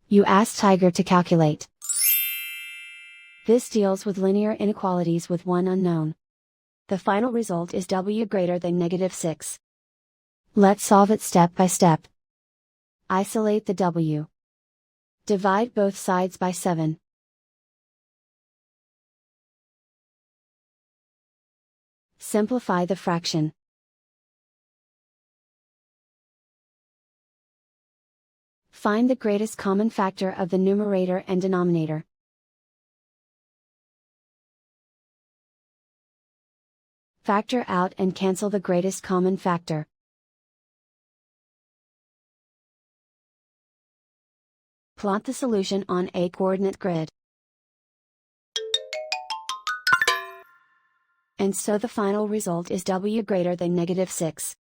You ask Tiger to calculate. This deals with linear inequalities with one unknown. The final result is w greater than -6. Let's solve it step by step. Isolate the w. Divide both sides by 7. Simplify the fraction. Find the greatest common factor of the numerator and denominator. Factor out and cancel the greatest common factor. Plot the solution on a coordinate grid. And so the final result is w greater than -6.